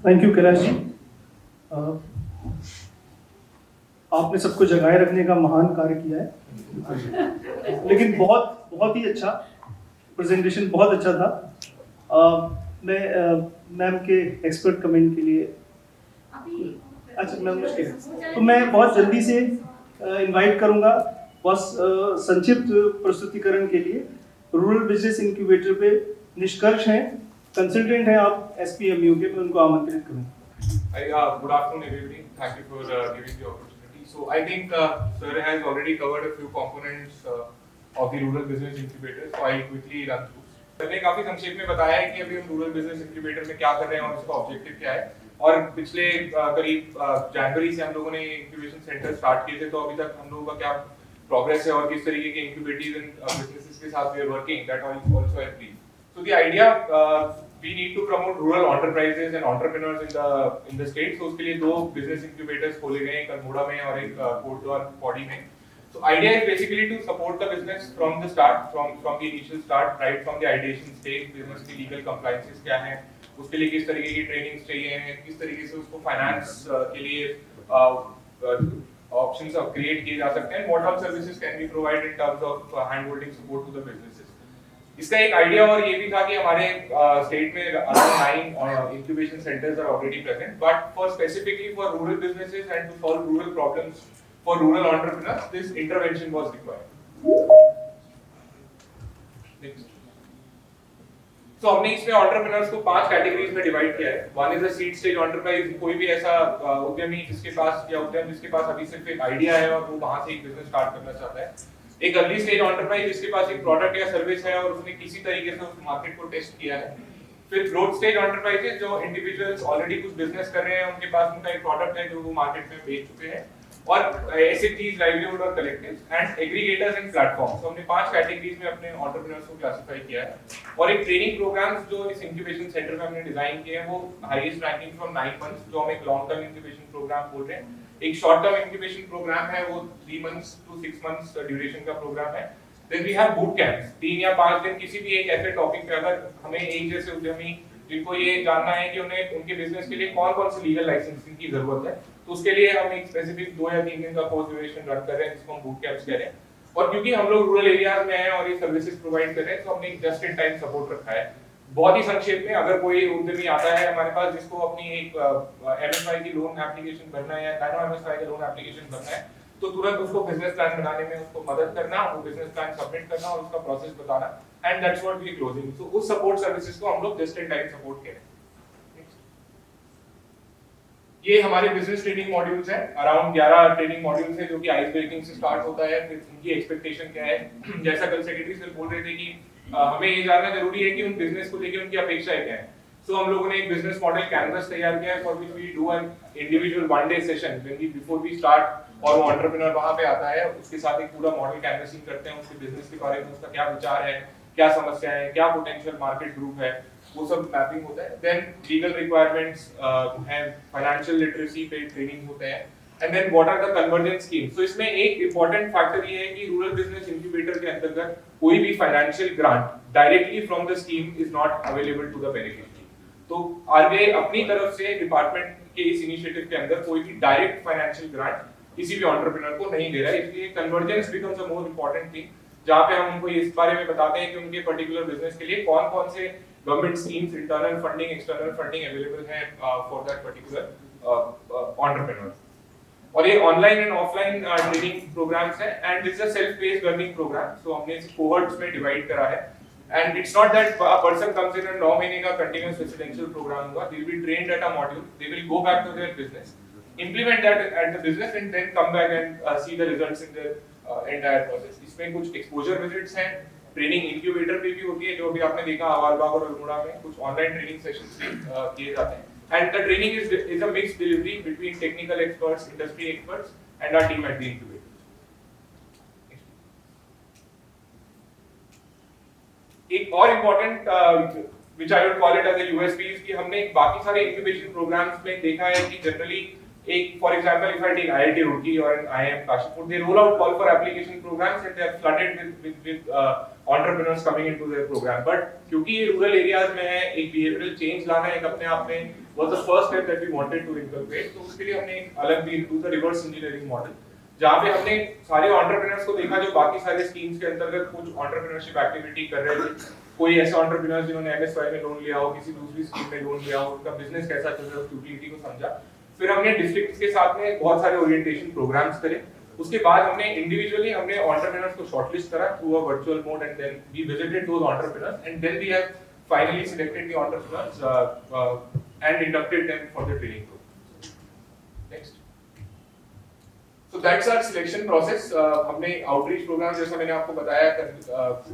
Thank you Kailash ji. आपने सबको जगाए रखने का महान कार्य किया है। लेकिन बहुत बहुत ही अच्छा प्रेजेंटेशन, बहुत अच्छा था। मैं मैम के एक्सपर्ट कमेंट के लिए अच्छा मैम मुश्किल तो मैं बहुत जल्दी से इनवाइट करूंगा बस संक्षिप्त प्रस्तुतिकरण के लिए। रूरल बिजनेस इंक्यूबेटर पे निष्कर्ष हैं, कंसल्टेंट हैं आप एसपीएमयू के, मैं उनको आमंत्रित करूंगा। Good afternoon, everybody. Thank you for giving the opportunity. So I think Sir has already covered a few components of the rural business incubator. So I'll quickly run through. Sir ने काफी संक्षेप में बताया है कि अभी हम रूरल बिजनेस इंक्यूबेटर में क्या कर रहे हैं और उसका ऑब्जेक्टिव क्या है। और पिछले करीब जनवरी से हम लोगों ने इंक्यूबेशन सेंटर स्टार्ट किए थे, तो अभी तक हम लोगों का क्या प्रोग्रेस है और किस तरीके के इंक्यूबेटर्स एंड बिजनेसेस के साथ we are working, that also I brief. So the idea we need to promote rural enterprises and entrepreneurs in the state. So उसके लिए दो business incubators खोले गए हैं, एक अल्मोड़ा में और एक कोटद्वार पौड़ी में। So idea is basically to support the business from the start, from the initial start, right from the ideation stage, business की legal compliances क्या हैं, उसके लिए किस तरीके की trainings चाहिए हैं, किस तरीके से उसको finance के लिए options create किए जा सकते हैं, what all services can be provided in terms of hand-holding support to the businesses. इसका एक आइडिया और ये भी था कि हमारे स्टेट में around 9 incubation centres are already present, but for specifically for rural businesses and to solve rural problems for rural entrepreneurs this intervention was required. तो हमने इसमें एंटरप्रेन्योर्स को 5 कैटेगरीज में डिवाइड किया है। One is a seed stage enterprise, कोई भी ऐसा उद्यमी जिसके पास या उद्यम जिसके पास अभी सिर्फ एक आइडिया है और वो वहां से एक बिजनेस स्टार्ट करना चाहता है। एक अर्ली स्टेज एंटरप्राइज जिसके पास एक प्रोडक्ट या सर्विस है और उसने किसी तरीके से उस मार्केट को टेस्ट किया है। फिर ग्रोथ स्टेज एंटरप्राइजेस जो इंडिविजुअल्स ऑलरेडी कुछ बिजनेस कर रहे हैं, उनके पास उनका एक प्रोडक्ट है जो वो मार्केट में बेच चुके हैं। और एसएचजीज, लाइवलीहुड और collectives and aggregators and platforms. तो हमने 5 कैटेगरीज में अपने एंटरप्रेन्योर्स को क्लासिफाई किया है। और एक ट्रेनिंग प्रोग्राम्स जो इस इंक्यूबेशन सेंटर में हमने डिजाइन किए हैं वो हाईएस्ट रैंकिंग फ्रॉम 9 मंथ्स, जो हम एक लॉन्ग टर्म इंक्यूबेशन प्रोग्राम बोल रहे हैं। एक शॉर्ट टर्म इंक्यूबेशन प्रोग्राम है वो 3 मंथ्स टू 6 मंथ्स ड्यूरेशन का प्रोग्राम है। Then we have boot camps, 3 या 5 दिन किसी भी एक ऐसे टॉपिक पे अगर हमें एक जैसे उद्यमी जिनको ये जानना है कि उन्हें उनके बिजनेस के लिए कौन-कौन सी लीगल लाइसेंसिंग की जरूरत है, तो उसके लिए हम एक स्पेसिफिक 2 या 3 दिन का कोर्स ड्यूरेशन रन कर रहे हैं जिसको हम बूट कैंप्स कह रहे हैं। और क्योंकि हम लोग रूरल एरियाज में हैं और ये सर्विसेज प्रोवाइड कर रहे हैं, तो हमने एक जस्ट इन टाइम सपोर्ट रखा है। बहुत ही संक्षेप में, अगर कोई उद्यमी आता है हमारे पास जिसको अपनी एक एमएसवाई की लोन एप्लीकेशन भरना है या नैनो एमएसवाई का लोन एप्लीकेशन भरना है, तो तुरंत उसको बिजनेस प्लान बनाने में उसको मदद करना, वो बिजनेस प्लान सबमिट करना और उसका प्रोसेस बताना, and that's what we are closing. So उस सपोर्ट सर्विसेज को हम लोग जस्ट इन टाइम सपोर्ट करें। ये हमारे बिजनेस ट्रेनिंग मॉड्यूल्स हैं, अराउंड 11 ट्रेनिंग मॉड्यूल्स हैं जो कि आइस ब्रेकिंग से स्टार्ट होता है। फिर उनकी एक्सपेक्टेशन क्या है, जैसा कल सेक्रेटरी सर बोल रहे थे कि हमें ये जानना जरूरी है कि उन बिजनेस को लेकर उनकी अपेक्षाएं क्या है। सो हम लोगों ने एक बिजनेस मॉडल कैनवस तैयार किया है for which we do an individual one day session when we before we start, और वो एंटरप्रेन्योर वहां पे आता है, उसके साथ एक पूरा मॉडल कैनवसिंग करते हैं, उसके बिजनेस के बारे में उसका क्या विचार है, क्या समस्या है, क्या पोटेंशियल मार्केट ग्रुप है, वो सब मैपिंग होता है। देन लीगल रिक्वायरमेंट्स हैं, फाइनेंशियल लिटरेसी पे ट्रेनिंग होते हैं, and then what are the convergence schemes. तो इसमें एक इंपॉर्टेंट फैक्टर ये है कि रूरल बिजनेस इंक्यूबेटर के अंतर्गत कोई भी financial grant directly from the scheme is not available to the beneficiary. तो आरबीआई अपनी तरफ से डिपार्टमेंट के इस इनिशिएटिव के अंदर कोई भी डायरेक्ट फाइनेंशियल ग्रांट किसी भी एंटरप्रेन्योर को नहीं दे रहा है, इसलिए convergence becomes a more important thing, जहां पे हम उनको इस बारे में बताते हैं कि उनके पर्टिकुलर बिजनेस के लिए कौन-कौन से government schemes, internal funding, external funding available है फॉर दैट पर्टिकुलर एंटरप्रेन्योर। और ये online and offline training programmes हैं, and this is a self paced learning programme. So हमने इसे कोहॉर्ट्स में डिवाइड करा है, and it's not that a person comes in and 9 महीने का continuous residential program होगा, they will be trained at a module, they will go back to their business, implement that at the business, and then come back and see the results in their entire process. इसमें कुछ exposure visits हैं, training incubator पे भी होती है, जो अभी आपने देखा हवालबाग और अल्मोड़ा में कुछ ऑनलाइन ट्रेनिंग सेशंस किए जाते हैं, and the training is a mixed delivery between technical experts, industry experts, and our team at the incubator. एक और important which I would call it as a USP कि हमने बाकी सारे इंक्यूबेशन प्रोग्राम्स में देखा है कि generally For example, if I take IIT Roorkee or an IIM Kashipur, they roll out call for application programs and they are flooded with entrepreneurs coming into their program. But क्योंकि ये rural areas में है, एक behavioral change लाना एक अपने आप में was the first step that we wanted to inculcate. तो उसके लिए हमने एक अलग भी do the reverse engineering model, जहाँ पे हमने सारे entrepreneurs को देखा जो बाकी सारे schemes के अंतर्गत कुछ entrepreneurship activity कर रहे थे. कोई ऐसे entrepreneurs जिन्होंने MSY में लोन लिया हो, किसी दूसरी स्कीम में लोन लिया हो, उनका बिजनेस कैसा चल रहा है, उसकी यूटिलिटी को समझा. फिर हमने डिस्ट्रिक्ट्स के साथ में बहुत सारे ओरिएंटेशन प्रोग्राम्स करे. उसके बाद हमने इंडिविजुअली हमने एंटरप्रेन्योर्स को शॉर्टलिस्ट करा through a virtual mode and then we visited those entrepreneurs and then we have finally selected the entrepreneurs and inducted them for the training programme. Next. So that's our selection process. हमने outreach program जैसा मैंने आपको बताया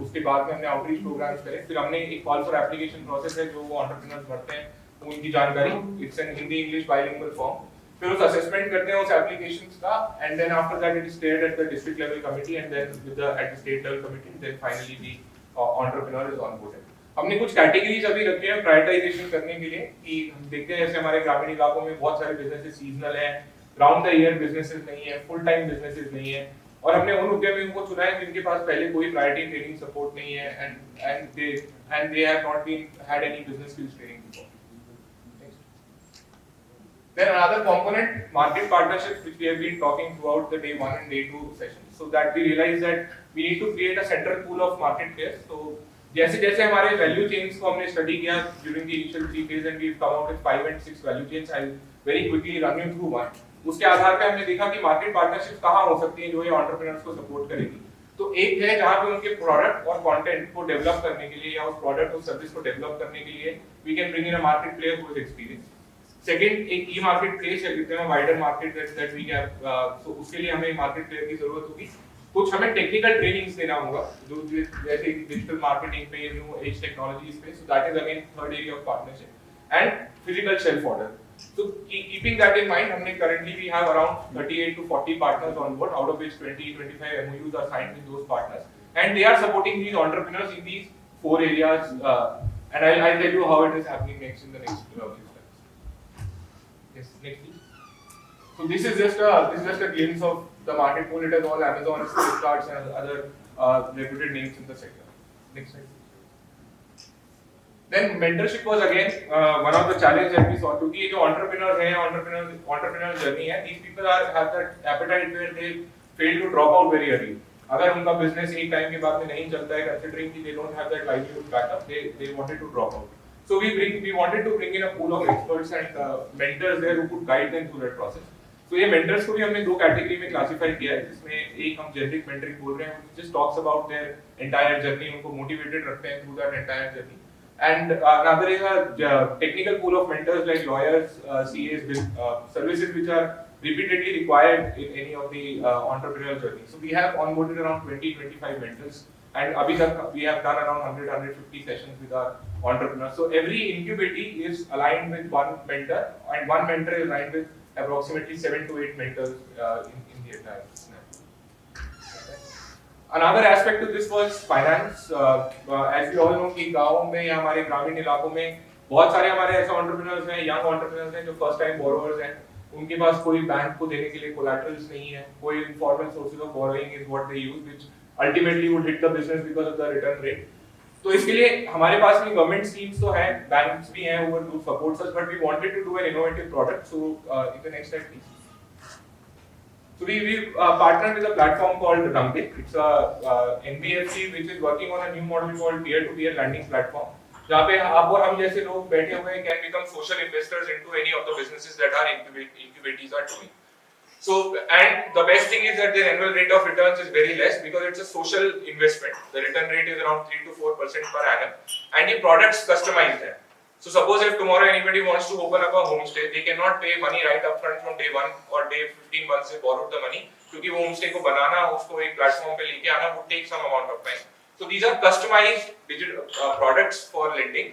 उसके बाद में हमने outreach programs करे. फिर हमने एक call for application process है जो वो entrepreneurs भरते हैं उनकी जानकारी. It's an Hindi English bilingual form. फिर उस assessment करते हैं उस applications का and then after that it is cleared at the district level committee and then with the at the state level committee and then finally the entrepreneur is onboarded. हमने कुछ categories अभी रखे हैं prioritization करने के लिए कि हम देखते हैं जैसे हमारे ग्रामीण इलाकों में बहुत सारे businesses seasonal हैं, राउंड द ईयर बिजनेसेस नहीं है, फुल टाइम बिजनेसेस नहीं है और हमने उन उद्यमियों को चुना है जिनके पास पहले कोई प्रायोरिटी ट्रेनिंग सपोर्ट नहीं है and they have not been had any business skills training before. Next. Then another component, market partnerships, which we have been talking throughout the day 1 and day 2 sessions, so that we realize that we need to create a central pool of market players. So जैसे जैसे हमारे value chains को हमने study किया during the initial 3 phases and we've come out with 5 and 6 value chains. I'll very quickly run you through one. उसके आधार पे हमने देखा कि मार्केट पार्टनरशिप कहाँ हो सकती है जो ये एंटरप्रेन्योर्स को सपोर्ट करेगी. तो एक है जहाँ पे उनके प्रोडक्ट और कंटेंट को डेवलप करने के लिए या उस प्रोडक्ट और सर्विस को डेवलप करने के लिए we can bring in a market player who is experience. Second, एक ई मार्केट प्लेस या कहते हैं wider market that we have. So उसके लिए हमें मार्केट प्लेयर की जरूरत होगी. कुछ हमें टेक्निकल ट्रेनिंग्स देना होगा जो जैसे डिजिटल मार्केटिंग पे, न्यू एज टेक्नोलॉजीज पे. So that is again third area of partnership and physical shelf order. So keeping that in mind, हमने currently we have around 38 to 40 partners on board, out of which 20-25 MOUs are signed with those partners, and they are supporting these entrepreneurs in these 4 areas. And I'll tell you how it is happening next in the next few slides. Yes, next please. So this is just a glimpse of the market pool. It has all Amazon, Flipkart, and other reputed names in the sector. Next slide. Then mentorship was again one of the challenges that we saw. क्योंकि ये जो entrepreneurs हैं, entrepreneurial journey है, these people have that appetite where they fail to drop out very early. अगर उनका business एक time के बाद में नहीं चलता है, considering कि they don't have that livelihood backup, they wanted to drop out. So we wanted to bring in a pool of experts and mentors there who could guide them through that process. So ये mentors को भी हमने 2 category में classify किया है, जिसमें एक हम generic mentoring बोल रहे हैं, which just talks about their entire journey, उनको motivated रखते हैं through that entire journey. And another is a technical pool of mentors like lawyers, CAs, services which are repeatedly required in any of the entrepreneurial journey. So we have onboarded around 20-25 mentors, and abhi tak we have done around 100-150 sessions with our entrepreneurs. So every incubatee is aligned with one mentor, and one mentor is aligned with approximately 7 to 8 mentors in the entire scenario. Another aspect to this was finance. As we all know कि गाँव में या हमारे ग्रामीण इलाकों में बहुत सारे हमारे ऐसे entrepreneurs हैं, young entrepreneurs हैं जो first time borrowers हैं. उनके पास कोई बैंक को देने के लिए collaterals नहीं है. कोई informal sources of borrowing is what they use, which ultimately would hit the business because of the return rate. तो इसके लिए हमारे पास में government schemes तो हैं, banks भी हैं who will support us, but we wanted to do an innovative product. So in the next slide please. So we partnered with a platform called Rumble. It's a NBFC which is working on a new model called peer-to-peer lending platform. जहाँ पे आप और हम जैसे लोग बैठे हुए can become social investors into any of the businesses that our incubatees are doing. So and the best thing is that their annual rate of returns is very less because it's a social investment. The return rate is around 3 to 4% per annum, and the products customized है. So suppose if tomorrow anybody wants to open up a homestay, they cannot pay money right up front from day 1 or day 15 once they borrowed the money, क्योंकि वो homestay को बनाना, उसको एक platform पे लेके आना would take some amount of time. So these are customized digital products for lending.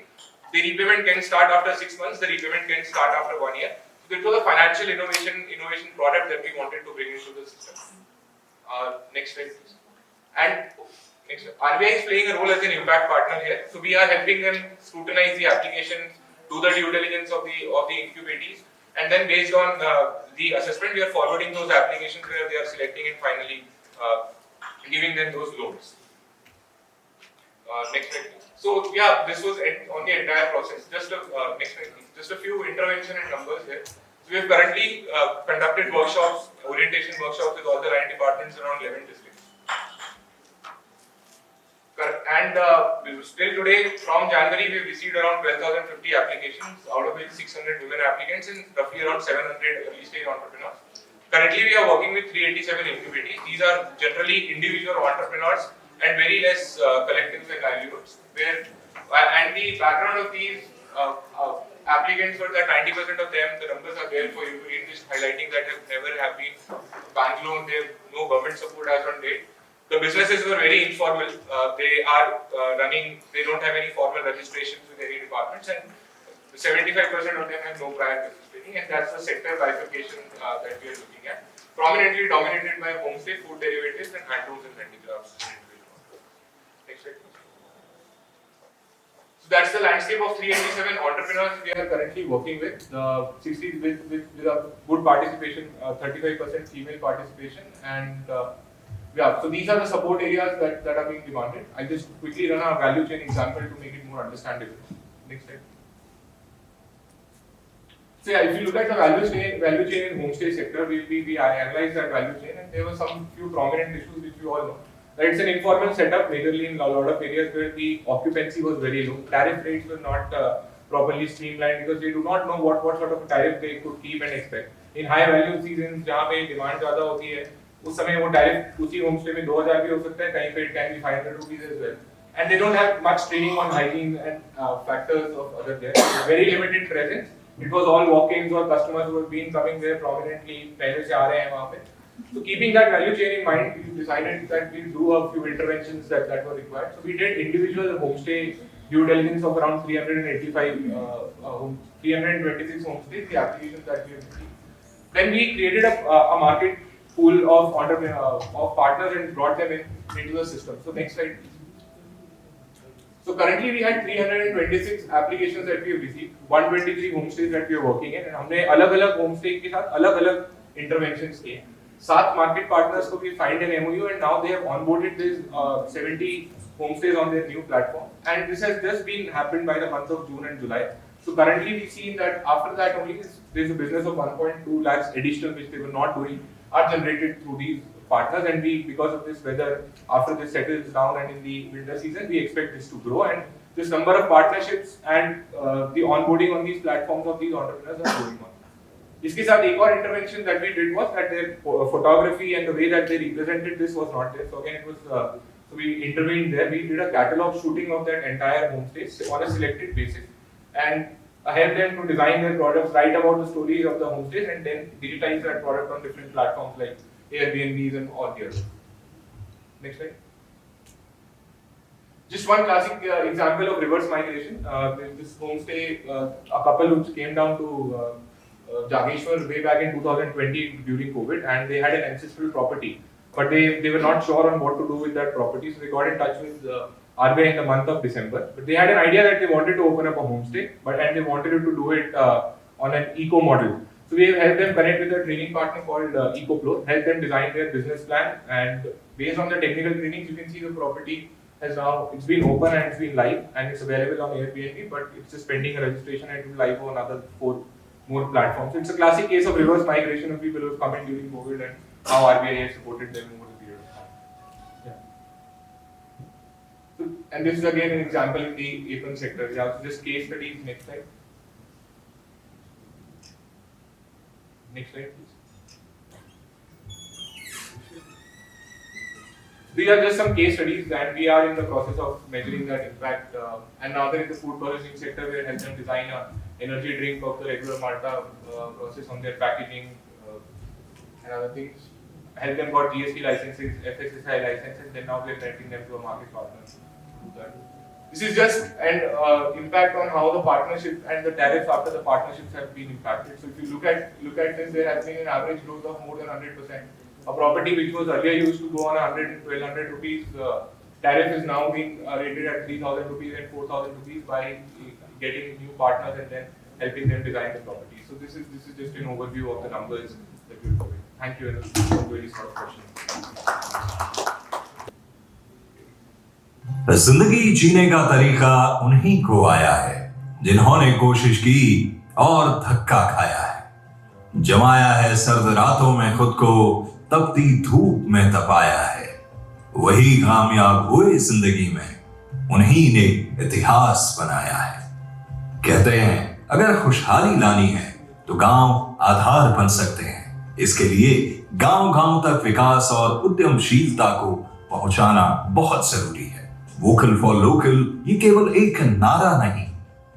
The repayment can start after 6 months. The repayment can start after 1 year. So it was a financial innovation product that we wanted to bring into the system. Next slide, please. And next, RBI is playing a role as an impact partner here. So we are helping them scrutinize the applications, do the due diligence of the incubatees, and then based on the assessment, we are forwarding those applications where they are selecting and finally giving them those loans. Next slide. So yeah, this was on the entire process. Just a next slide. Just a few intervention and numbers here. So we have currently conducted workshops, orientation workshops with all the line departments around 11 districts. And still today, from January, we have received around 12,050 applications, out of which 600 women applicants and roughly around 700 early stage entrepreneurs. Currently, we are working with 387 incubatees. These are generally individual entrepreneurs and very less collectives and livelihoods. And the background of these applicants were that 90% of them, the numbers are there for you to read, just highlighting that have been bank loan, they have no government support as on date. The businesses were very informal. They are they don't have any formal registrations with any departments, and 75% of them have no prior business training, and that's the sector bifurcation that we are looking at. Prominently dominated by homestay, food derivatives, and handlooms and handicrafts. Next slide, please. So that's the landscape of 387 entrepreneurs we are currently working with. 60 with a good participation, 35% female participation, and yeah, so these are the support areas that are being demanded. I'll just quickly run a value chain example to make it more understandable. Next slide. So yeah, if you look at the value chain in homestay sector, we analyzed that value chain, and there were some few prominent issues which we all know. That it's an informal setup, majorly in a lot of areas where the occupancy was very low. Tariff rates were not properly streamlined because they do not know what sort of tariff they could keep and expect. In high value seasons, जहाँ पे demand ज़्यादा होती है, उस समय वो tariff उसी homestay में 2,000 भी हो सकता है, कहीं पे it can be 500 rupees as well. And they don't have much training on hygiene and factors of other there. Very limited presence. It was all walk-ins or customers who have been coming there prominently. पहले से आ रहे हैं वहाँ पे. So keeping that value chain in mind, we decided that we'll do a few interventions that were required. So we did individual homestay due diligence of around 326 homestays, the applications that we have received. Then we created a market pool of partners and brought them into the system. So next slide, please. So currently we had 326 applications that we have received, 123 homestays that we are working in, and हमने अलग-अलग homestay के साथ अलग-अलग interventions किए. 7 market partners को we signed an MOU, and now they have onboarded this 70 homestays on their new platform. And this has just been happened by the month of June and July. So currently we've seen that after that only there's a business of 1.2 lakhs additional which they were not doing are generated through these partners, and we, because of this weather, after this settles down and in the winter season, we expect this to grow, and this number of partnerships and the onboarding on these platforms of these entrepreneurs are going on. इसके साथ एक और intervention that we did was that their photography and the way that they represented this was not there. So again, it was so we intervened there. We did a catalog shooting of that entire homestay on a selected basis, and help them to design their products, write about the stories of the homestays, and then digitize that product on different platforms like Airbnbs and all the others. Next slide. Just one classic example of reverse migration. This homestay, a couple who came down to Jageshwar way back in 2020 during COVID, and they had an ancestral property, but they were not sure on what to do with that property, so they got in touch with RBI in the month of December. But they had an idea that they wanted to open up a homestay, and they wanted to do it on an eco model. So we have helped them connect with a training partner called EcoFlow, helped them design their business plan, and based on the technical trainings, you can see the property has now, it's been open and it's been live, and it's available on Airbnb, but it's just pending a registration and it will live on another 4 more platforms. So it's a classic case of reverse migration of people who have come in during COVID and how RBI has supported them over the period of time. Yeah. So, and this is again an example in the apron sector. Yeah, so just case studies. Next slide. Next slide, please. These are just some case studies, and we are in the process of measuring that impact. And now there is the food processing sector where help them design a energy drink of the regular Malta process on their packaging and other things. Help them got GST licenses, FSSAI licenses, then now we are connecting them to a market partner to do that. This is just an impact on how the partnership and the tariffs after the partnerships have been impacted. So if you look at this, there has been an average growth of more than 100%. A property which was earlier used to go on 100 and 1200 rupees, tariff is now being rated at 3000 rupees and 4000 rupees by getting new partners and then helping them design the property. So this is just an overview of the numbers that we're doing. Thank you, and really sort of questions. जिंदगी जीने का तरीका उन्हीं को आया है जिन्होंने कोशिश की और धक्का खाया है, जमाया है सर्द रातों में खुद को, तपती धूप में तपाया है। वही कामयाब हुए जिंदगी में, उन्हीं ने इतिहास बनाया है। कहते हैं अगर खुशहाली लानी है तो गांव आधार बन सकते हैं। इसके लिए गांव-गांव तक विकास और उद्यमशीलता को पहुंचाना बहुत जरूरी है। वोकल फॉर लोकल ये केवल एक नारा नहीं,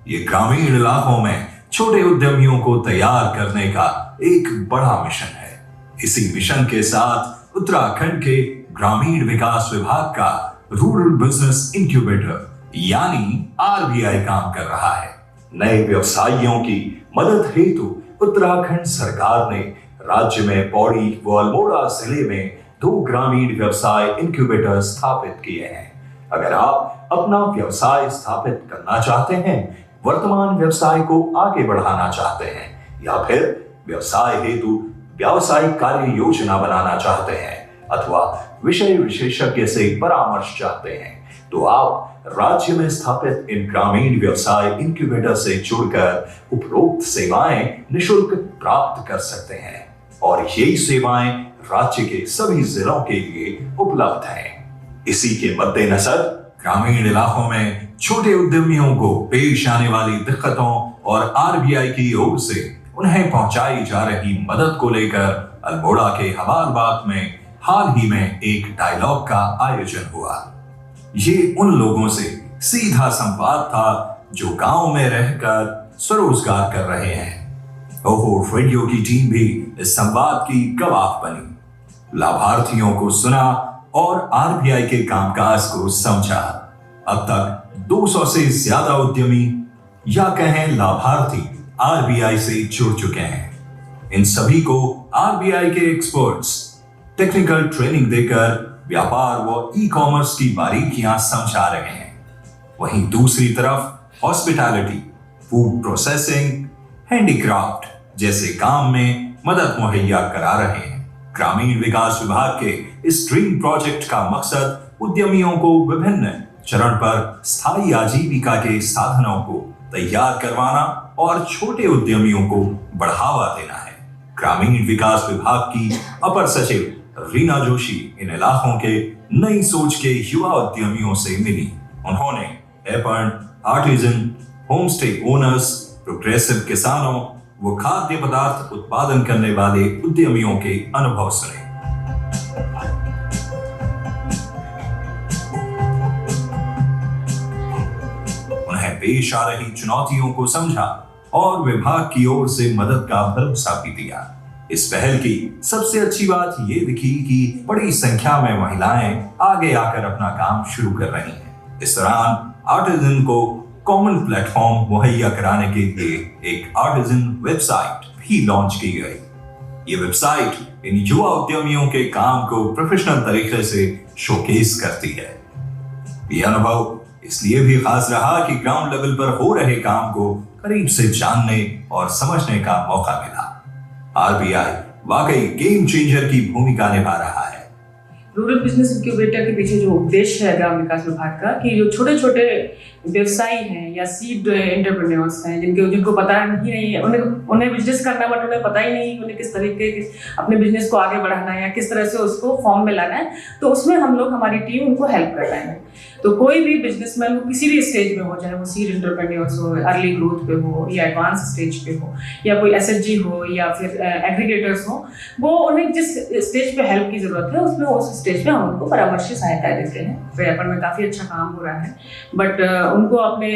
ये ग्रामीण इलाकों में छोटे उद्यमियों को तैयार करने का एक बड़ा मिशन है। इसी मिशन के साथ उत्तराखंड के ग्रामीण विकास विभाग का रूरल बिजनेस इंक्यूबेटर यानी आरबीआई काम कर रहा है। नए व्यवसायियों की मदद हेतु उत्तराखंड सरकार ने राज्य में पौड़ी व अल्मोड़ा जिले में 2 ग्रामीण व्यवसाय इंक्यूबेटर स्थापित किए हैं। अगर आप अपना व्यवसाय स्थापित करना चाहते हैं, वर्तमान व्यवसाय को आगे बढ़ाना चाहते हैं या फिर व्यवसाय हेतु व्यावसायिक कार्य योजना बनाना चाहते हैं अथवा विषय विशेषज्ञ से परामर्श चाहते हैं, तो आप राज्य में स्थापित इन ग्रामीण व्यवसाय इंक्यूबेटर से जुड़कर उपरोक्त सेवाएं निशुल्क प्राप्त कर सकते हैं और यही सेवाएं राज्य के सभी जिलों के लिए उपलब्ध हैं। इसी के मद्देनजर ग्रामीण इलाकों में छोटे उद्यमियों को पेश आने वाली दिक्कतों और आरबीआई की ओर से उन्हें पहुंचाई जा रही मदद को लेकर अल्मोड़ा के हवालबाग में हाल ही में एक डायलॉग का आयोजन हुआ। ये उन लोगों से सीधा संवाद था जो गांव में रहकर स्वरोजगार कर रहे हैं। ओहो रेडियो की टीम भी इस संवाद की गवाह बनी, लाभार्थियों को सुना और आरबीआई के कामकाज को समझा। अब तक 200 से ज्यादा उद्यमी या कहें लाभार्थी आरबीआई से जुड़ चुके हैं। इन सभी को आरबीआई के एक्सपर्ट्स टेक्निकल ट्रेनिंग देकर व्यापार व ई कॉमर्स की बारीकियां समझा रहे हैं। वहीं दूसरी तरफ हॉस्पिटैलिटी, फूड प्रोसेसिंग, हैंडीक्राफ्ट जैसे काम में मदद मुहैया करा रहे हैं। ग्रामीण विकास विभाग के इस ड्रीम प्रोजेक्ट का मकसद उद्यमियों को विभिन्न चरण पर स्थायी आजीविका के साधनों को तैयार करवाना और छोटे उद्यमियों को बढ़ावा देना है। ग्रामीण विकास विभाग की अपर सचिव रीना जोशी इन इलाकों के नई सोच के युवा उद्यमियों से मिली। उन्होंने Aipan, artisan, homestay owners, progressive किसानों वो खाद्य पदार्थ उत्पादन करने वाले उद्यमियों के अनुभव सुने। उन्हें पेश आ रही चुनौतियों को समझा और विभाग की ओर से मदद का भरोसा भी दिया। इस पहल की सबसे अच्छी बात ये दिखी कि बड़ी संख्या में महिलाएं आगे आकर अपना काम शुरू कर रही हैं। इस दौरान आर्टिजन को कॉमन प्लेटफॉर्म मुहैया कराने के लिए एक आर्टिजन वेबसाइट भी लॉन्च की गई। ये वेबसाइट इन युवा उद्यमियों के काम को प्रोफेशनल तरीके से शोकेस करती है। ये अनुभव इसलिए भी खास रहा कि ग्राउंड लेवल पर हो रहे काम को करीब से जानने और समझने का मौका मिला। आरबीआई वाकई गेम चेंजर की भूमिका निभा रहा है। रूरल बिजनेस इंक्यूबेटर के पीछे जो उद्देश्य है ग्राम विकास विभाग का कि जो छोटे छोटे व्यवसायी हैं या सीड एंटरप्रेन्योर्स हैं जिनको पता ही नहीं है, उन्हें बिजनेस करना, बट उन्हें पता ही नहीं उन्हें किस तरीके के अपने बिजनेस को आगे बढ़ाना है या किस तरह से उसको फॉर्म में लाना है, तो उसमें हम लोग, हमारी टीम उनको हेल्प कर रहे हैं। तो कोई भी बिजनेसमैन वो किसी भी स्टेज में हो, चाहे वो सीड एंटरप्रेन्योर्स हो, अर्ली ग्रोथ पे हो या एडवांस स्टेज पे हो या कोई एसएचजी हो या फिर एग्रीगेटर्स हो, वो उन्हें जिस स्टेज पे हेल्प की जरूरत है उसमें उस स्टेज पे हम उनको परामर्शी सहायता देते हैं। व्यापार में काफ़ी अच्छा काम हो रहा है, बट उनको अपने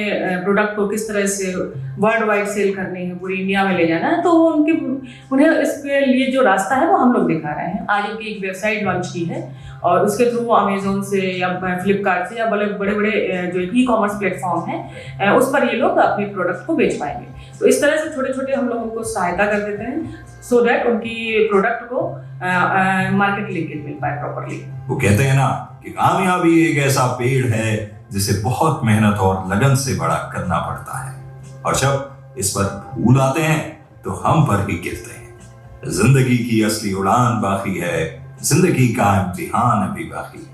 प्रोडक्ट को किस तरह से वर्ल्ड वाइड सेल करनी है, पूरी इंडिया में ले जाना है, तो उन्हें इसके लिए जो रास्ता है वो हम लोग दिखा रहे हैं। आज उनकी एक वेबसाइट लॉन्च की है और उसके थ्रू वो अमेजोन से या फ्लिपकार्ट से या बड़े बड़े जो ई कॉमर्स प्लेटफॉर्म है उस पर ये लोग अपने प्रोडक्ट को बेच पाएंगे। तो इस तरह से छोटे छोटे हम लोग उनको सहायता कर देते हैं सो दैट उनकी प्रोडक्ट को मार्केट लिंकेज मिल पाए प्रॉपरली। वो कहते हैं ना कि कामयाबी एक ऐसा पेड़ है जिसे बहुत मेहनत और लगन से बड़ा करना पड़ता है, और जब इस पर फूल आते हैं तो हम पर ही गिरते हैं। जिंदगी की असली उड़ान बाकी है, जिंदगी का इम्तिहान अभी बाकी।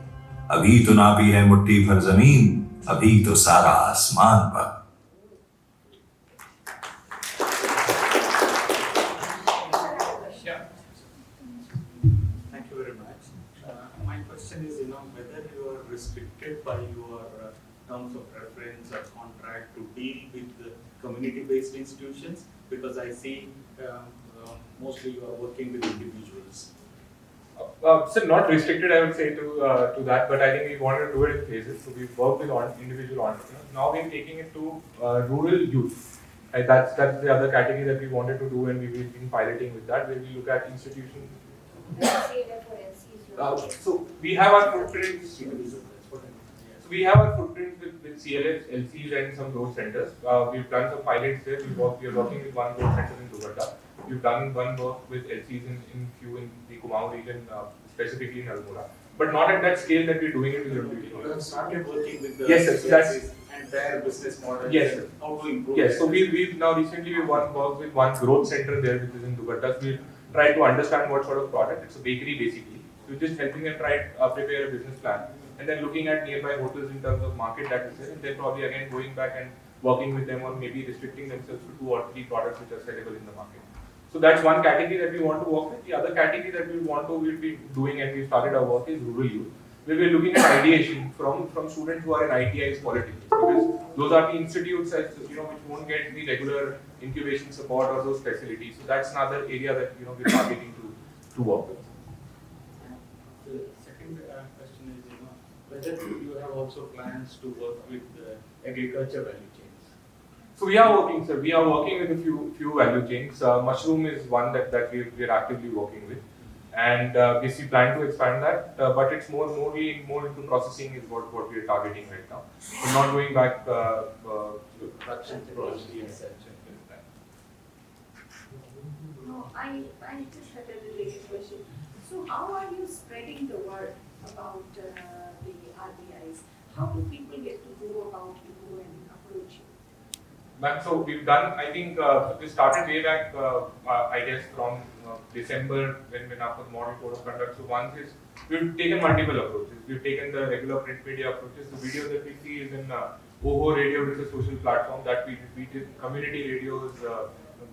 अभी तो नापी है मुट्ठी भर जमीन, अभी तो सारा आसमान पर। Thank you very much. My question is, whether you are restricted by your terms of reference or contract to deal with the community-based institutions, because I see mostly you are working with individuals. So not restricted, I would say to that, but I think we want to do it in phases. So we've worked with individual entrepreneurs. Now we're taking it to rural youth. That's the other category that we wanted to do, and we've been piloting with that, where we look at institutions. So we have our footprints. So we have our footprints with CLS, LCs, and some growth centers. We've done some pilots there. We are working with one growth center in Dubatta. We've done one work with LCs in few in the Kumaon region, specifically in Almora. But not at that scale that we're doing it with individuals. You have started working with the Yes, sir. So that's CLCs and their business model. Yes, sir. How to improve. Yes, so we've now recently worked with one growth center there, which is in Dubatta. So we've tried to understand what sort of product. It's a bakery basically. So we're just helping them prepare a business plan, and then looking at nearby hotels in terms of market that is there, and then probably again going back and working with them on maybe restricting themselves to 2 or 3 products which are sellable in the market. So that's one category that we want to work with. The other category that we'll be doing, and we started our work, is rural youth, where we're looking at ideation from students who are in ITIs polytechnics, because those are the institutes which won't get the regular incubation support or those facilities. So that's another area that we're targeting to work with. The second question is, whether you have also plans to work with agriculture value chains. So we are working, sir. We are working with a few value chains. Mushroom is one that we're actively working with, and we plan to expand that. But it's more into processing is what we are targeting right now. We're not going back production technology and such. No, I just had a related question. So how are you spreading the word about the RBIs? How do people get to know about you and approach you? Ma'am, so we've done, I think, we started way back, I guess, from December when our model code of conduct. So once is, we've taken multiple approaches. We've taken the regular print media approaches. The video that we see is in OHO Radio, which is a social platform that we did community radios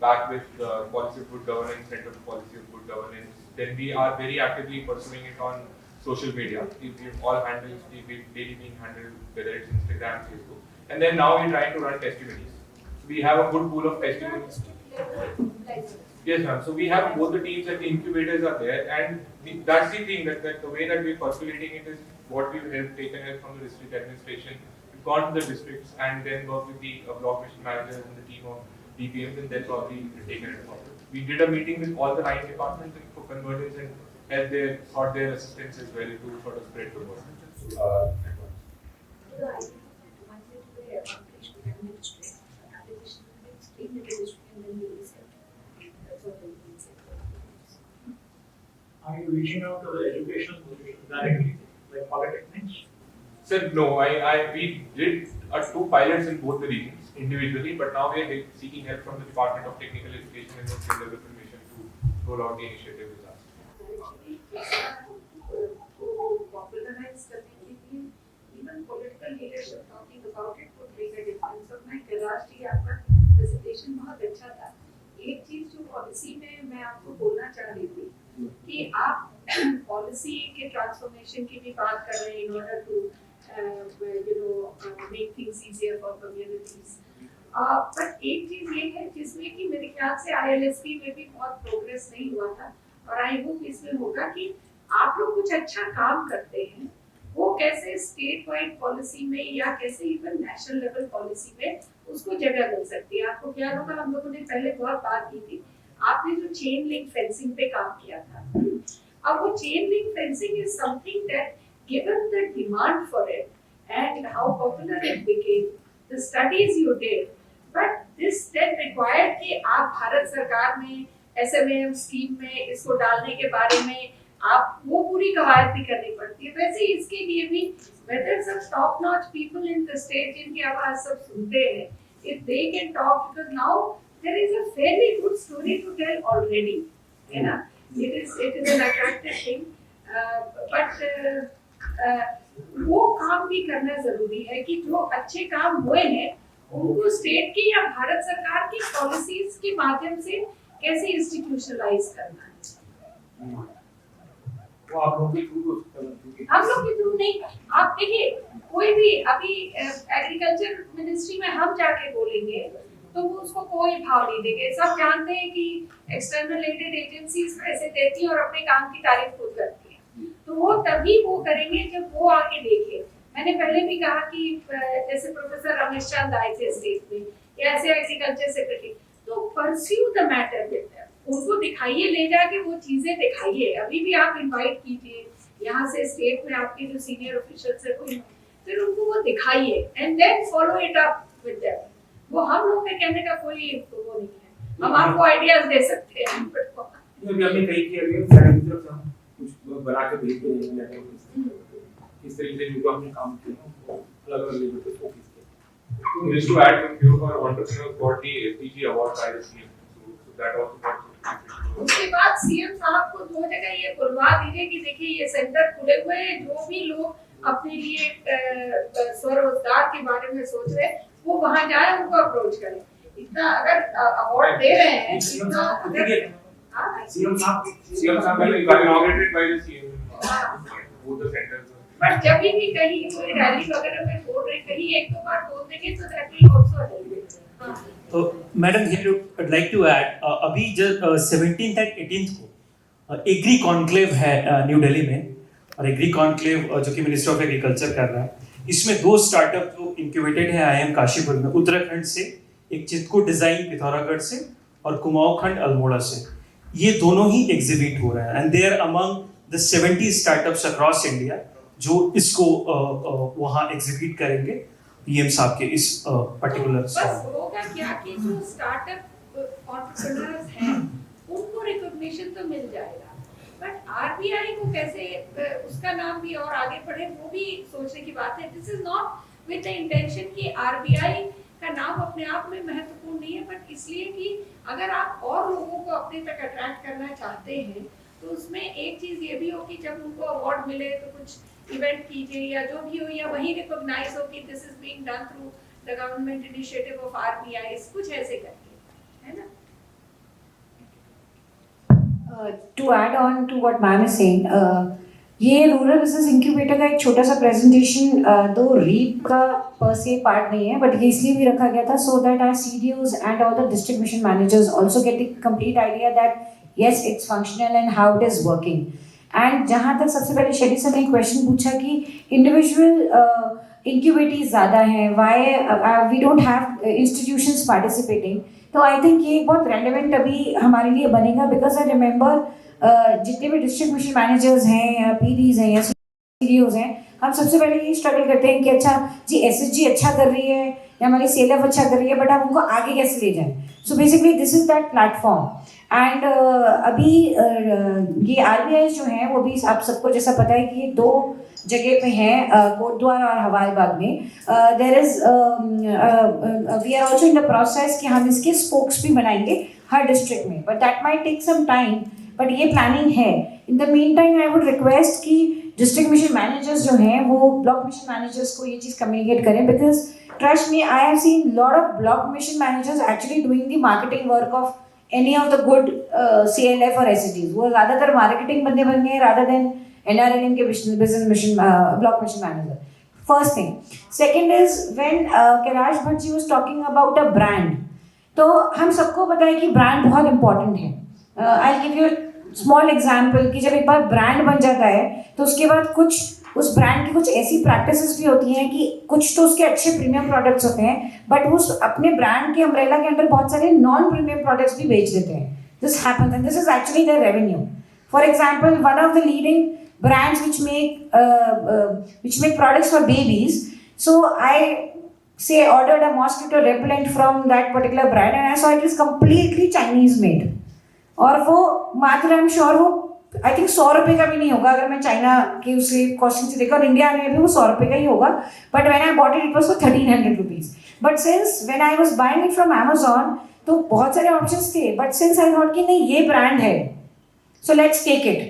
back with Policy of Good Governance, Center for Policy of Good Governance. Then we are very actively pursuing it on social media. We've all handles, we've daily being handled, whether it's Instagram, Facebook. And then now we're trying to run testimonies. We have a good pool of testimonies. Yes, ma'am. So we have both the teams and the incubators are there, and that's the thing that the way that we're percolating it is what we've taken help from the district administration. We've gone to the districts and then worked with the block mission managers and the team of DPMs, and then probably taken it forward. We did a meeting with all the 9 departments for convergence and helped their sought their assistance as well to sort of spread the word. Are you reaching out to the educational institutions directly, like polytechnics? Sir, no, we did 2 pilots in both the regions individually, but now we are seeking help from the Department of Technical Education and the Skill Development Mission to roll out the initiative with us. Popularize करने के लिए even political leadership talking about it would make a difference. और मैं कैलाश जी आपका presentation बहुत अच्छा था. एक चीज जो पॉलिसी में मैं आपको बोलना चाह रही थी कि आप पॉलिसी के ट्रांसफॉर्मेशन की भी बात कर रहे हैं in order to make things easier for communities. But एक चीज ये है जिसमें कि मेरे ख्याल से ILSP में भी बहुत प्रोग्रेस नहीं हुआ था, और आई होप इसमें होगा कि आप लोग कुछ अच्छा काम करते हैं, वो कैसे स्टेट वाइड पॉलिसी में या कैसे इवन नेशनल लेवल पॉलिसी में उसको जगह मिल सकती है. आपको ख्याल होगा हम लोगों ने पहले बहुत बात की थी, आपने जो चेन लिंक फेंसिंग पे काम किया था. अब वो chain link fencing is something that given the demand for it and how popular it became, the studies you did, but this then required कि आप भारत सरकार में SMAM स्कीम में इसको डालने के बारे में आप वो पूरी कवायद भी करनी पड़ती है. वैसे इसके लिए भी whether some top notch people in the state जिनकी आवाज सब सुनते हैं, if they can talk, because now there is a fairly good story to tell already, you know. It is an attractive thing, but वो काम भी करना जरूरी है कि जो अच्छे काम हुए हैं उनको स्टेट की या भारत सरकार की पॉलिसीज के माध्यम से कैसे इंस्टीट्यूशनलाइज करना है। वो आप लोगों के थ्रू हम लोग के थ्रू नहीं, आप देखिए कोई भी अभी एग्रीकल्चर मिनिस्ट्री में हम जाके बोलेंगे तो वो उसको कोई भाव नहीं देंगे। सब जानते हैं कि एक्सटर्नल एडेड एजेंसीज पैसे देती हैं और अपने काम की तारीफ खुद करती हैं, तो वो तभी वो करेंगे जब वो आके देखे। मैंने पहले भी कहा कि जैसे प्रोफेसर रमेश चंद आए थे स्टेट में या ऐसे एग्रीकल्चर सेक्रेटरी, तो pursue the matter with them, उनको दिखाइए, ले जाके वो चीजें दिखाइए। अभी भी आप इनवाइट कीजिए यहाँ से स्टेट में आपके जो सीनियर ऑफिशियल्स है कोई, फिर उनको वो दिखाइए and then follow it up with them. वो हम लोग के कहने का कोई वो नहीं है, हम आपको आइडियाज दे सकते हैं। अभी हमने कही कि अभी साइड की तरफ से हम कुछ बना के भेजते हैं इस तरीके से जो हमने काम किया वो अलग-अलग लेवल पे फोकस किया। Just to add, our entrepreneurs got the SDG award by the CM, so that also got। उसके बाद सीएम साहब को 2 जगह ये बुलवा दीजिए कि देखिए ये सेंटर खुले हुए हैं, जो भी लोग अपने लिए स्वरोजगार के बारे में सोच रहे हैं वो वहां जाए, उनको अप्रोच करें। इतना अगर अवार्ड दे रहे हैं, इतना अगर सीएम साहब ने इनॉग्रेटेड बाय द सीएम वो द सेंटर्स। बट जब भी कहीं कोई रैली वगैरह में बोल रहे, कहीं 1-2 बार बोल देंगे तो दैट विल आल्सो हेल्प। तो madam here I like to add, अभी जब 17th एंड 18th को एग्री कॉन्क्लेव है न्यू दिल्ली में, और एग्री कॉन्क्लेव जो कि मिनिस्टर ऑफ एग्रीकल्चर कर रहा है, इसमें 2 स्टार्टअप जो इंक्यूबेटेड है आईएम काशीपुर में उत्तराखंड से, एक चित्रकूट डिजाइन पिथौरागढ़ से और कुमाऊं खंड अल्मोड़ा से, ये दोनों ही एग्जिबिट हो रहे हैं and they are among the 70 startups across India जो इसको वहां एग्जिबिट करेंगे पीएम साहब के इस पर्टिकुलर बस होगा क्या कि जो स्टार्टअप एंटरप्रेन्योर्स हैं उनको रिकॉग्निशन तो मिल जाएगा, बट आरबीआई को कैसे उसका नाम भी और आगे बढ़े वो भी सोचने की बात है। This is not with the intention कि आरबीआई का नाम अपने आप में महत्वपूर्ण नहीं है, बट इसलिए कि अगर आप और लोगों को अपने तक अट्रैक्ट करना चाहते हैं तो उसमें एक चीज ये भी हो कि जब उनको अवार्ड मिले तो कुछ इवेंट कीजिए या जो भी हो, या वही रिकॉग्नाइज हो कि this is being done through the government initiative of RBI, कुछ ऐसे करके, है ना। To add on to what ma'am is saying, ये रूरल बिजनेस इंक्यूबेटर का एक छोटा सा प्रेजेंटेशन दो रीप का पर से पार्ट नहीं है, बट ये इसलिए भी रखा गया था so that our CDOs and all the district mission managers also get the complete idea that yes it's functional and how it is working। and जहाँ तक सबसे पहले शेडी सर ने क्वेश्चन पूछा कि इंडिविजुअल इंक्यूबेटर्स ज़्यादा हैं, why we don't have institutions participating, तो आई थिंक ये बहुत रेलेवेंट अभी हमारे लिए बनेगा, बिकॉज आई रिमेंबर जितने भी डिस्ट्रिक्ट मिशन मैनेजर्स हैं या PDs हैं या CDOs हैं, हम सबसे पहले ये स्ट्रगल करते हैं कि अच्छा जी SSG अच्छा कर रही है या हमारी सेलअप अच्छा कर रही है, बट हम उनको आगे कैसे ले जाएं। So basically this is that platform. And अभी ये आरबीआई जो है वो भी आप सबको जैसा पता है कि ये 2 जगह पे हैं, कोटद्वार और हवाईबाग में। There is we are also in the process कि हम इसके स्पोक्स भी बनाएंगे हर डिस्ट्रिक्ट में, but that might take some time, but ये प्लानिंग है। In the mean time I would request कि डिस्ट्रिक्ट मिशन मैनेजर्स जो हैं वो ब्लॉक मिशन मैनेजर्स को ये चीज़ कम्युनिकेट करें, because trust me, I have seen lot of block mission managers actually doing the marketing work of any of the good CLF or SDGs। वो ज़्यादातर marketing बंदे बन गए rather than NRLM के business mission block mission manager। First thing, second is when Kailash Bhatt ji was talking about a brand, तो हम सबको पता है कि brand बहुत important है। I'll give you a small example कि जब एक बार brand बन जाता है तो उसके बाद कुछ उस ब्रांड की कुछ ऐसी प्रैक्टिसेस भी होती हैं कि कुछ तो उसके अच्छे प्रीमियम प्रोडक्ट्स होते हैं, बट उस अपने ब्रांड के अम्ब्रेला के अंदर बहुत सारे नॉन प्रीमियम प्रोडक्ट्स भी बेच देते हैं। This happens and this is actually their revenue. For example, one of the leading brands which make products for babies, so I say ordered a mosquito repellent from that particular brand and I saw it is completely Chinese made, और वो मात्र आई am sure वो I think 100 रुपये का भी नहीं होगा अगर मैं चाइना की उससे कॉस्टिंग से देखा, और इंडिया में भी वो 100 रुपये का ही होगा, but when I bought it was for 1300 rupees. But since when I was buying it from Amazon तो बहुत सारे ऑप्शंस थे, बट सिंस आई थॉट कि नहीं ये ब्रांड है, so let's take it.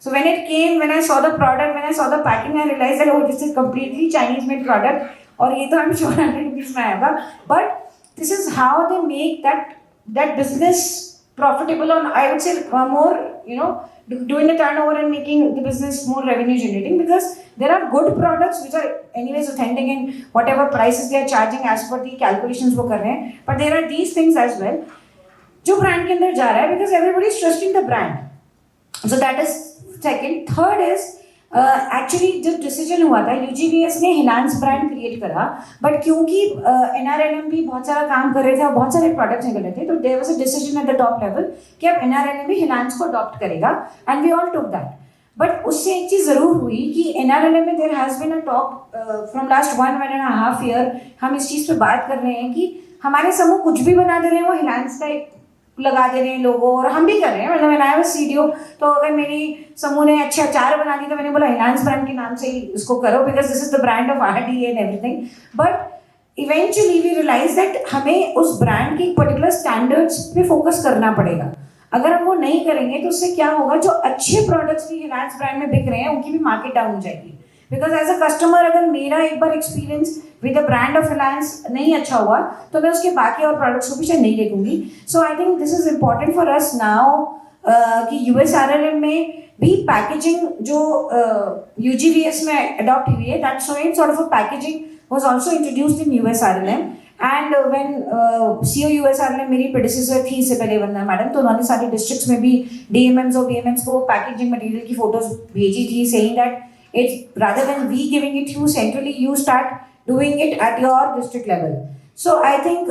So when it came, when I saw the product, when I saw the packing, I realized that oh, this is completely Chinese made product. और ये तो I'm sure 100 rupees में आएगा. But this is how they make that business profitable on, I would say, more, you know, doing the turnover and making the business more revenue generating, because there are good products which are anyways authentic and whatever prices they are charging as per the calculations वो कर रहे हैं. But there are these things as well जो brand के अंदर जा रहा है, because everybody is trusting the brand. So that is second. Third is actually जब डिसीजन हुआ था, UGVS ने हिलांस ब्रांड क्रिएट करा, बट क्योंकि NRLM भी बहुत सारा काम कर रहे थे और बहुत सारे प्रोडक्ट्स निकल रहे थे, तो there was a decision at the top level कि अब NRLM भी हिलांस को अडॉप्ट करेगा, and we all took that. But उससे एक चीज़ ज़रूर हुई कि NRLM में there has been a talk from last 1.5 year. हम इस चीज़ पे बात कर रहे हैं कि हमारे समूह कुछ भी बना दे रहे हैं, वो हिलांस का एक लगा दे रहे हैं लोगो, और हम भी कर रहे हैं. मतलब मैं आया CDO, तो अगर मेरी समूह ने अच्छे अचार बना दी तो मैंने बोला हिलांस ब्रांड के नाम से ही इसको करो, because this is the brand of RDA and everything. But eventually we realise that हमें उस ब्रांड के पर्टिकुलर स्टैंडर्ड्स पे फोकस करना पड़ेगा. अगर हम वो नहीं करेंगे तो उससे क्या होगा, जो अच्छे प्रोडक्ट्स भी हिलांस ब्रांड में बिक रहे हैं उनकी भी मार्केट डाउन हो जाएगी. बिकॉज एज अ कस्टमर अगर मेरा एक बार experience with the brand of Reliance नहीं अच्छा हुआ तो मैं उसके बाकी और प्रोडक्ट्स को भी शायद नहीं देखूंगी. So I think this is important for us now कि USRLM में भी पैकेजिंग जो UGVS में अडॉप्ट हुई है, that same sort of a packaging was also introduced in USRLM. And when CEO USRLM मेरी प्रेडिसेसर थी इससे पहले वंदना मैडम, तो उन्होंने सारे डिस्ट्रिक्ट्स में भी DMMs और BMMs को पैकेजिंग मटेरियल की फोटोज भेजी थी, saying that it's rather than we giving it you centrally, you start doing it at your district level. So I think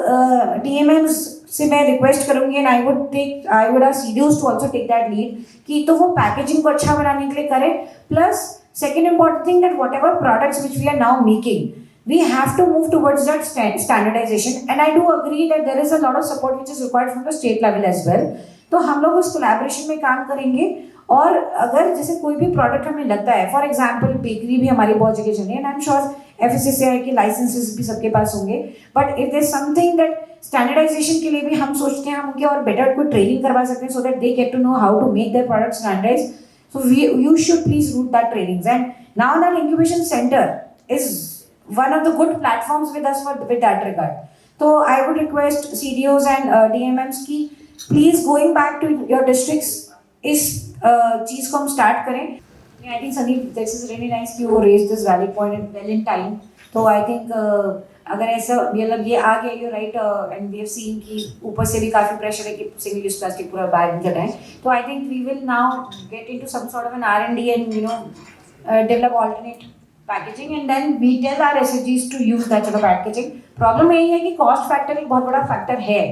DMMs से मैं रिक्वेस्ट करूँगी, and I would ask CDOs to also take that lead कि तो वो packaging को अच्छा बनाने के लिए करें. Plus second important thing that whatever products which we are now making, we have to move towards that standardization, and I do agree that there is a lot of support which is required from the state level as well. तो हम लोग उस collaboration में काम करेंगे. और अगर जैसे कोई भी प्रोडक्ट हमें लगता है, फॉर एग्जांपल बेकरी भी हमारी बहुत जगह चली है, and I am sure FSSAI के लाइसेंसेस भी सबके पास होंगे, but if there something that standardisation के लिए भी हम सोचते हैं हम उनके और बेटर कोई ट्रेनिंग करवा सकते हैं, so that they get to know how to make their product standardise. So you should please route that trainings. And now that incubation centre is one of the good platforms with us with that regard. So I would request CDOs and DMMs की please going back to your districts इस चीज़ को हम start करें. I think Sandeep, this is really nice कि वो raised this valid point well in time. तो I think अगर ऐसा मतलब ये आ गया, you're right, and we have seen कि ऊपर से भी काफ़ी प्रेशर है कि सिंगल यूज प्लास्टिक पूरा बाहर निकल रहा है. तो I think we will now get into some sort of an R&D and develop alternate packaging, and then we tell our SHGs to use that sort of packaging. Problem यही है कि cost factor एक बहुत बड़ा factor है,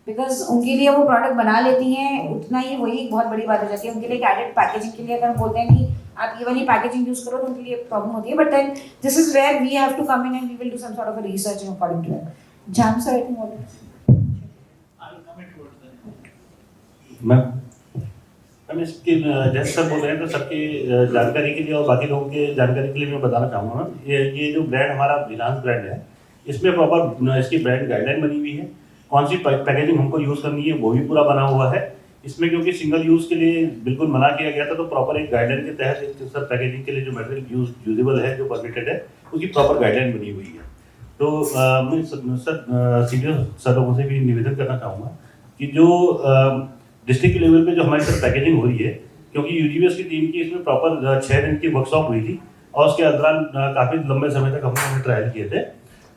because उनके लिए वो प्रोडक्ट बना लेती हैं उतना ही, वही एक बहुत बड़ी बात हो जाती है. उनके लिए एडेड पैकेजिंग के लिए अगर हम बोलते हैं कि आप ये वाली पैकेजिंग यूज करो तो उनके लिए प्रॉब्लम होती है. But then this is where we have to come in and we will do some sort of a research according to that. जाम सर, आई थिंक मैम इसके जैसे सर बोल रहे हैं तो सबकी जानकारी के लिए और बाकी लोगों की जानकारी के लिए मैं बताना चाहूँगा मैम, ये जो ब्रांड हमारा रिलायंस ब्रांड है, इसमें प्रॉपर इसकी ब्रांड गाइडलाइन बनी हुई है, कौन सी पैकेजिंग हमको यूज़ करनी है वो भी पूरा बना हुआ है. इसमें क्योंकि सिंगल यूज़ के लिए बिल्कुल मना किया गया था, तो प्रॉपर एक गाइडलाइन के तहत सर पैकेजिंग के लिए जो मटेरियल यूजेबल है, जो परमिटेड है, उसकी प्रॉपर गाइडलाइन बनी हुई है. तो मैं सर सीनियर सर लोगों से भी निवेदन करना चाहूँगा कि जो डिस्ट्रिक्ट लेवल पे जो हमारी सर पैकेजिंग हो रही है, क्योंकि UGVS की टीम की इसमें प्रॉपर 6 दिन की वर्कशॉप हुई थी और उसके दौरान काफ़ी लंबे समय तक हमने ट्रायल किए थे.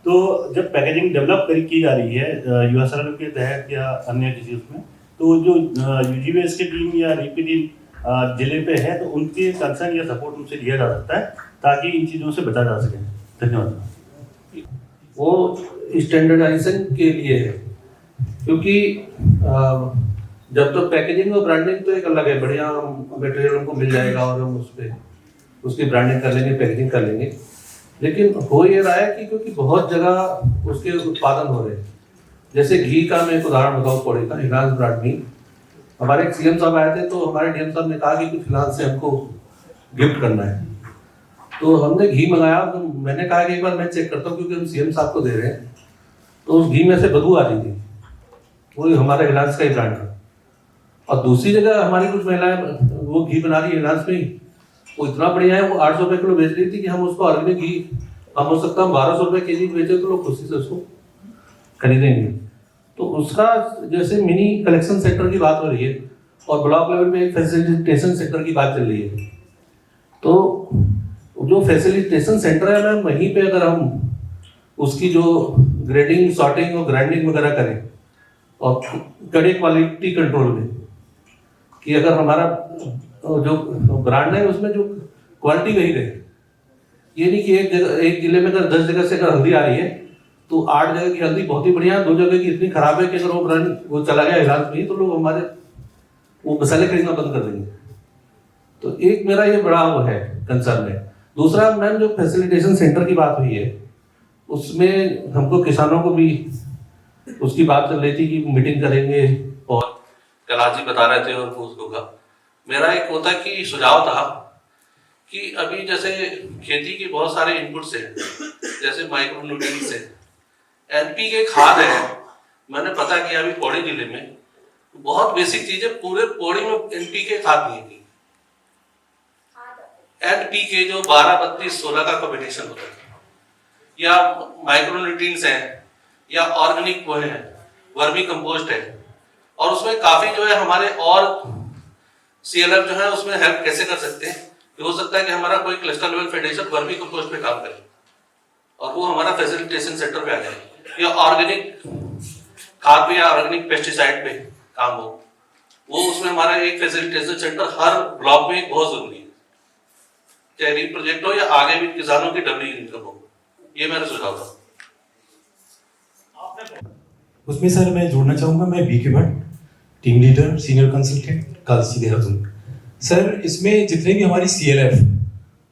तो जब पैकेजिंग डेवलप की जा रही है USRLM के तहत या अन्य किसी उसमें, तो जो UGVS की टीम या RIP की टीम जिले पे है, तो उनके कंसर्न या सपोर्ट उनसे लिया जा सकता है ताकि इन चीज़ों से बचा जा सके. धन्यवाद. वो स्टैंडर्डाइजेशन के लिए है, क्योंकि जब तो पैकेजिंग और ब्रांडिंग तो एक अलग है, बढ़िया मटेरियल उनको मिल जाएगा और हम उस पर उसकी ब्रांडिंग कर लेंगे, पैकेजिंग कर लेंगे. लेकिन हो ये रहा है कि क्योंकि बहुत जगह उसके उत्पादन हो रहे हैं, जैसे घी का मैं एक उदाहरण बताऊँ, पौड़े का हिलांस ब्रांड में हमारे एक सीएम साहब आए थे, तो हमारे डीएम साहब ने कहा कि कुछ फिनांस से हमको गिफ्ट करना है। तो हमने घी मंगाया, तो मैंने कहा कि एक बार मैं चेक करता हूँ, क्योंकि हम सीएम साहब को दे रहे हैं। तो उस घी में से बदबू आ रही थी, वो हमारे रिलायंस का ही ब्रांड था। और दूसरी जगह हमारी कुछ महिलाएं वो घी बना रही है रिलायंस में ही, वो इतना बढ़िया है, वो 800 रुपये किलो बेच रही थी कि हम उसको ऑर्गेनिक घी, हम हो सकता है 1200 रुपये केजी बेचे तो लोग खुशी से उसको खरीदेंगे। तो उसका जैसे मिनी कलेक्शन सेंटर की बात हो रही है, और ब्लॉक लेवल पे एक फैसिलिटेशन सेंटर की बात चल रही है। तो जो फैसिलिटेशन सेंटर है मैम, वहीं पे अगर हम उसकी जो ग्रेडिंग, सॉर्टिंग और ग्राइंडिंग वगैरह करें, और कड़े क्वालिटी कंट्रोल में, कि अगर हमारा जो ब्रांड है उसमें जो क्वालिटी वही रहे। ये नहीं कि एक जिले में अगर 10 जगह से अगर हल्दी आ रही है, तो 8 जगह की हल्दी बहुत ही बढ़िया, 2 जगह की इतनी खराब है कि अगर वो ब्रांड वो चला गया इलाज में, तो लोग हमारे वो मसाले खरीदना बंद कर देंगे। तो एक मेरा ये बड़ा वो है कंसर्न है। दूसरा मैम, जो फैसिलिटेशन सेंटर की बात हुई है, उसमें हमको किसानों को भी उसकी बात चल रही थी कि मीटिंग करेंगे, और कलाजी बता रहे थे और उसको का मेरा एक होता कि सुझाव था कि अभी जैसे खेती के बहुत सारे इनपुट्स हैं, जैसे माइक्रो न्यूट्रिएंट्स है, एनपीके खाद है। मैंने पता किया अभी पौड़ी जिले में बहुत बेसिक चीजें, पूरे पौड़ी में एनपीके खाद नहीं थी। एनपीके जो 12-32-16 का कॉम्बिनेशन होता है, या माइक्रो न्यूट्रिएंट्स है, या ऑर्गेनिक वो है, वर्मी कंपोस्ट है, और उसमें काफी जो है हमारे और सीएलएफ जो है उसमें हेल्प कैसे कर सकते हैं। हो सकता है कि हमारा कोई cluster level federation vermi compost पे काम करे और वो हमारा फैसिलिटेशन सेंटर पे आ जाए, या ऑर्गेनिक खाद पे या ऑर्गेनिक पेस्टिसाइड पे काम हो, वो उसमें हमारा एक फैसिलिटेशन सेंटर हर ब्लॉक में बहुत जरूरी है, चाहे रीप प्रोजेक्ट हो या आगे भी किसानों की डबली इनकम हो। ये मेरा सुझाव था। उसमें सर मैं जोड़ना चाहूँगा, मैं B K Bhatt, team leader, senior consultant, Kalsi Dehradun. Sir इसमें जितने भी हमारी सीएलएफ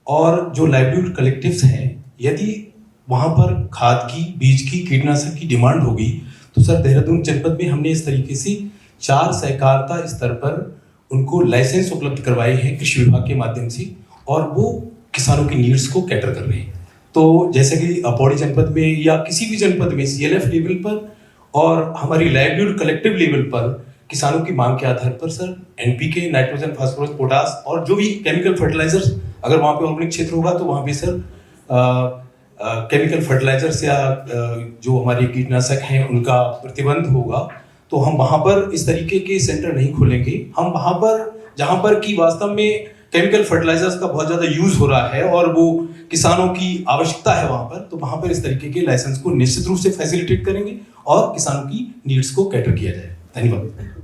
और जो लाइवलीहुड कलेक्टिव्स हैं, यदि वहाँ पर खाद की, बीज की, कीटनाशक की डिमांड होगी, तो सर देहरादून जनपद में हमने इस तरीके से 4 सहकारिता स्तर पर उनको लाइसेंस उपलब्ध करवाए हैं कृषि विभाग के माध्यम से, और वो किसानों की नीड्स को कैटर कर रहे हैं। तो जैसे कि पौड़ी जनपद में या किसी भी जनपद में सीएलएफ लेवल पर और हमारी लाइवलीहुड कलेक्टिव लेवल पर किसानों की मांग के आधार पर sir NPK, nitrogen, phosphorus, potash और जो भी केमिकल फर्टिलाइजर्स, अगर वहाँ पे ऑर्गेनिक क्षेत्र होगा तो वहाँ पे सर केमिकल फर्टिलाइजर्स या जो हमारे कीटनाशक हैं उनका प्रतिबंध होगा। तो हम वहाँ पर इस तरीके के सेंटर नहीं खोलेंगे। हम वहाँ पर जहाँ पर कि वास्तव में केमिकल फर्टिलाइजर्स का बहुत ज़्यादा यूज हो रहा है और वो किसानों की आवश्यकता है वहाँ पर, तो वहाँ पर इस तरीके के लाइसेंस को निश्चित रूप से फैसिलिटेट करेंगे और किसानों की नीड्स को कैटर किया जाए। धन्यवाद।